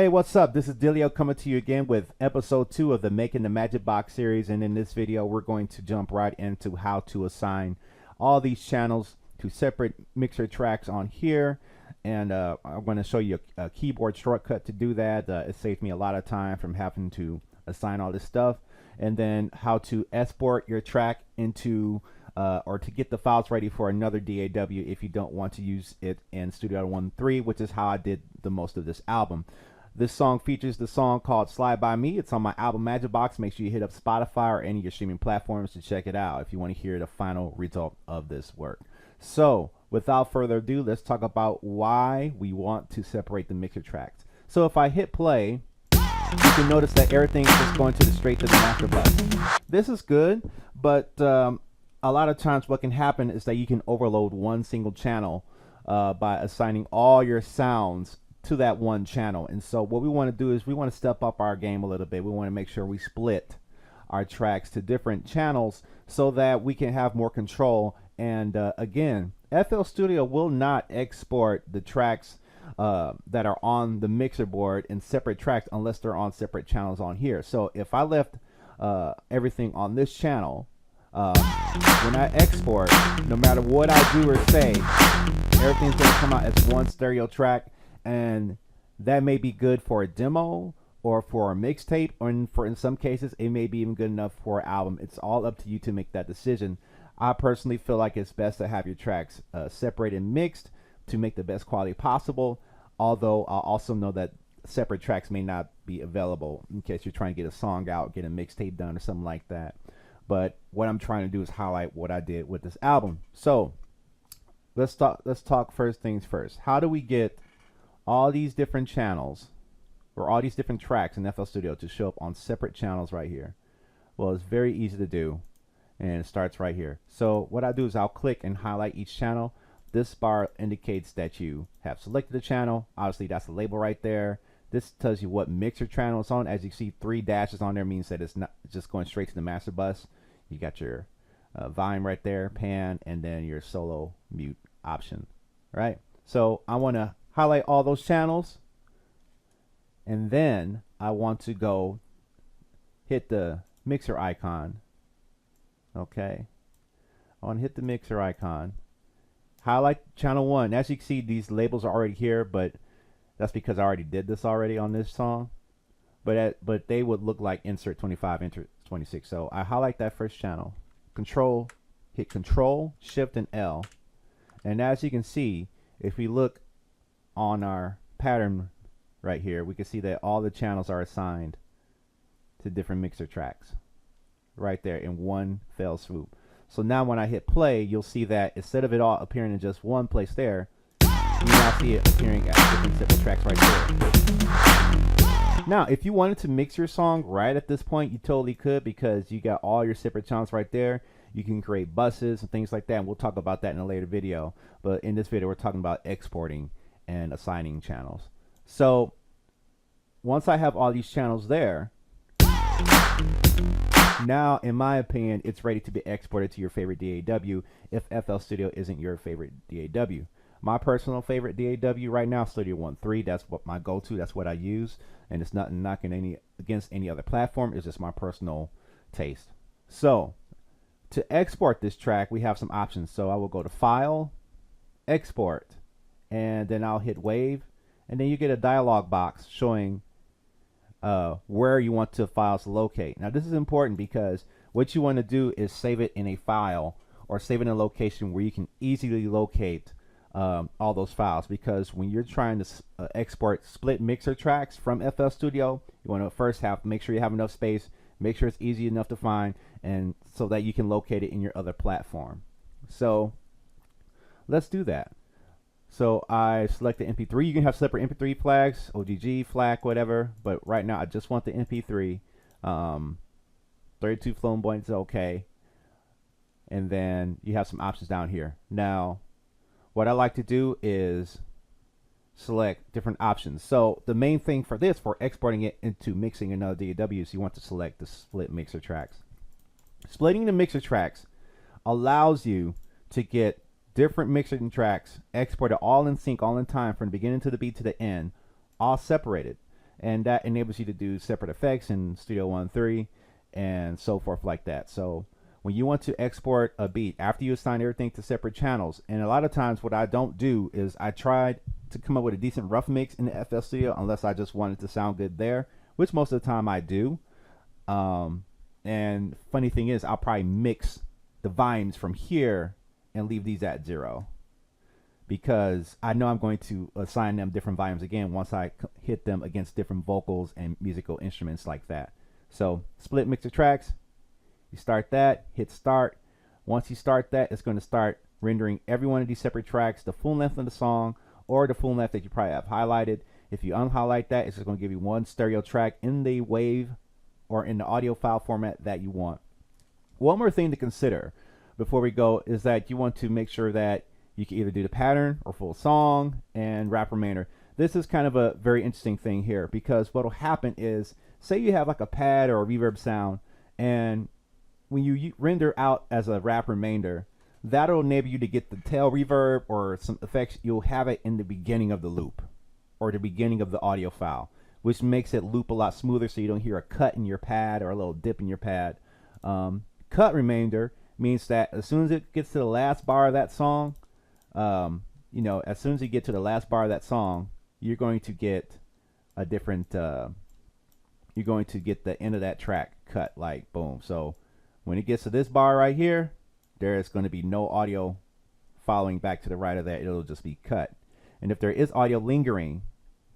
Hey, what's up? This is Dillio coming to you again with episode 2 of the Making the Magic Box series, and in this video we're going to jump right into how to assign all these channels to separate mixer tracks on here. And I'm going to show you a keyboard shortcut to do that. It saved me a lot of time from having to assign all this stuff, and then how to export your track into or to get the files ready for another DAW if you don't want to use it in Studio 1.3, which is how I did the most of this album. This song features the song called Slide By Me. It's on my album Magic Box. Make sure you hit up Spotify or any of your streaming platforms to check it out if you want to hear the final result of this work. So without further ado, let's talk about why we want to separate the mixer tracks. So if I hit play, you can notice that everything is just going straight to the master bus. This is good, but a lot of times what can happen is that you can overload one single channel by assigning all your sounds to that one channel. And so what we want to do is we want to step up our game a little bit. We want to make sure we split our tracks to different channels so that we can have more control. And again, FL Studio will not export the tracks that are on the mixer board in separate tracks unless they're on separate channels on here. So if I left everything on this channel, when I export, no matter what I do or say, everything's going to come out as one stereo track. And that may be good for a demo or for a mixtape, or in some cases it may be even good enough for an album. It's all up to you to make that decision. I personally feel like it's best to have your tracks separated and mixed to make the best quality possible, although I also know that separate tracks may not be available in case you're trying to get a song out, get a mixtape done or something like that. But what I'm trying to do is highlight what I did with this album. So let's talk first things first. How do we get all these different channels or all these different tracks in FL Studio to show up on separate channels right here? Well, it's very easy to do, and it starts right here. So what I do is I'll click and highlight each channel. This bar indicates that you have selected the channel. Obviously that's the label right there. This tells you what mixer channel it's on. As you see, 3 dashes on there means that it's not just going straight to the master bus. You got your volume right there, pan, and then your solo mute option. Right, so I want to highlight all those channels, and then I want to go hit the mixer icon. Okay, I want to hit the mixer icon, highlight channel 1. As you can see, these labels are already here, but that's because I already did this already on this song. But they would look like insert 25, insert 26. So I highlight that first channel, hit Control, Shift, and L, and as you can see, if we look on our pattern right here, we can see that all the channels are assigned to different mixer tracks right there in one fell swoop. So now when I hit play, you'll see that instead of it all appearing in just one place there, you now see it appearing at different separate tracks right there. Now if you wanted to mix your song right at this point, you totally could, because you got all your separate channels right there. You can create buses and things like that, and we'll talk about that in a later video. But in this video we're talking about exporting and assigning channels. So once I have all these channels there, now in my opinion it's ready to be exported to your favorite DAW if FL Studio isn't your favorite DAW. My personal favorite DAW right now, Studio 1.3. That's what my go-to, that's what I use, and it's nothing knocking against any other platform. It's just my personal taste. So to export this track, we have some options. So I will go to File, Export, and then I'll hit Wave, and then you get a dialog box showing where you want the files to locate. Now this is important because what you want to do is save it in a file or save it in a location where you can easily locate all those files, because when you're trying to export split mixer tracks from FL Studio, you want to first make sure you have enough space, make sure it's easy enough to find, and so that you can locate it in your other platform. So let's do that. So I select the MP3. You can have separate MP3 flags, OGG, FLAC, whatever. But right now I just want the MP3. 32 flown points is okay. And then you have some options down here. Now, what I like to do is select different options. So the main thing for this, for exporting it into mixing another DAW, is you want to select the split mixer tracks. Splitting the mixer tracks allows you to get different mixing tracks exported all in sync, all in time, from the beginning to the beat to the end, all separated. and that enables you to do separate effects in Studio One 3 and so forth like that. So when you want to export a beat, after you assign everything to separate channels, and a lot of times what I don't do is I tried to come up with a decent rough mix in the FL Studio unless I just wanted to sound good there, which most of the time I do. And funny thing is, I'll probably mix the volumes from here and leave these at 0, because I know I'm going to assign them different volumes again once I hit them against different vocals and musical instruments like that. So split mixer tracks, you start that, hit start. Once you start that, it's going to start rendering every one of these separate tracks, the full length of the song or the full length that you probably have highlighted. If you unhighlight that, it's just going to give you one stereo track in the wave or in the audio file format that you want. One more thing to consider before we go is that you want to make sure that you can either do the pattern or full song and wrap remainder. This is kind of a very interesting thing here, because what will happen is, say you have like a pad or a reverb sound, and when you render out as a wrap remainder, that'll enable you to get the tail reverb or some effects. You'll have it in the beginning of the loop or the beginning of the audio file, which makes it loop a lot smoother, so you don't hear a cut in your pad or a little dip in your pad. Cut remainder means that as soon as it gets to the last bar of that song, you know, as soon as you get to the last bar of that song, you're going to get a different, you're going to get the end of that track cut, like boom. So when it gets to this bar right here, there's going to be no audio following back to the right of that. It'll just be cut. And if there is audio lingering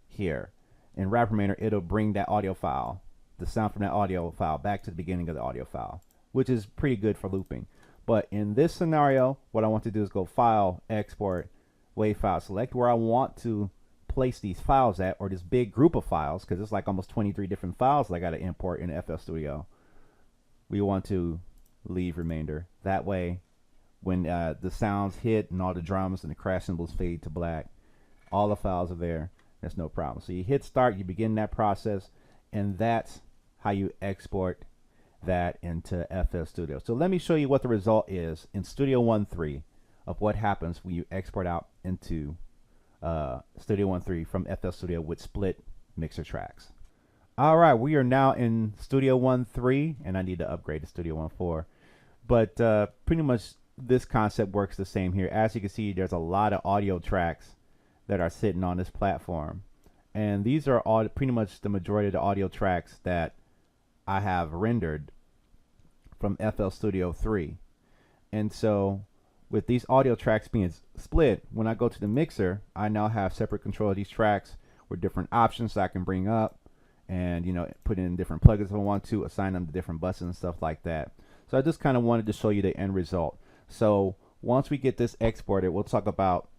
here in wrap remainder, it'll bring that audio file, the sound from that audio file, back to the beginning of the audio file, which is pretty good for looping. But in this scenario, what I want to do is go File, Export, Wave File, select where I want to place these files at, or this big group of files, because it's like almost 23 different files that I got to import in FL Studio. We want to leave remainder. That way, when the sounds hit and all the drums and the crash cymbals fade to black, all the files are there. There's no problem. So you hit start, you begin that process, and that's how you export that into FL Studio. So let me show you what the result is in Studio One 3 of what happens when you export out into Studio One 3 from FL Studio with split mixer tracks. All right, we are now in Studio One 3, and I need to upgrade to Studio One 4. But pretty much this concept works the same here. As you can see, there's a lot of audio tracks that are sitting on this platform, and these are all pretty much the majority of the audio tracks that I have rendered from FL Studio 3. And so with these audio tracks being split, when I go to the mixer, I now have separate control of these tracks with different options that I can bring up, and you know, put in different plugins if I want to, assign them to different buttons and stuff like that. So I just kind of wanted to show you the end result. So once we get this exported, we'll talk about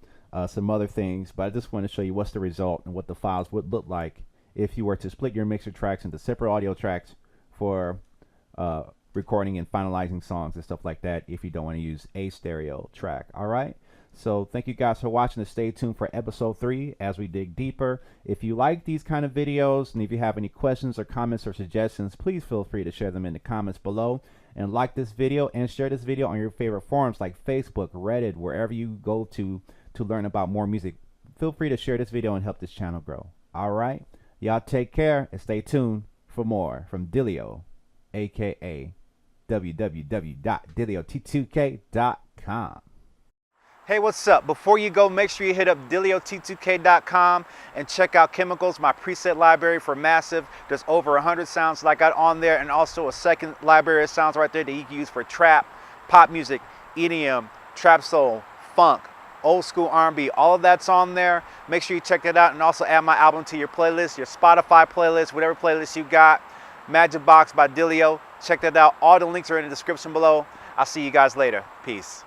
some other things, but I just want to show you what's the result and what the files would look like if you were to split your mixer tracks into separate audio tracks for recording and finalizing songs and stuff like that, if you don't want to use a stereo track. All right, so thank you guys for watching, and stay tuned for episode 3 as we dig deeper. If you like these kind of videos, and if you have any questions or comments or suggestions, please feel free to share them in the comments below, and like this video and share this video on your favorite forums like Facebook, Reddit, wherever you go to learn about more music. Feel free to share this video and help this channel grow. All right, y'all take care and stay tuned for more from Dillio, aka www.dilliot2k.com. Hey, what's up? Before you go, make sure you hit up Dilliot2k.com and check out Khemikals, my preset library for Massive. There's over 100 sounds that I got on there, and also a second library of sounds right there that you can use for trap, pop music, EDM, trap soul, funk, old school R&B. All of that's on there. Make sure you check it out, and also add my album to your playlist, your Spotify playlist, whatever playlist you got. Magic Box by Dillio. Check that out. All the links are in the description below. I'll see you guys later. Peace.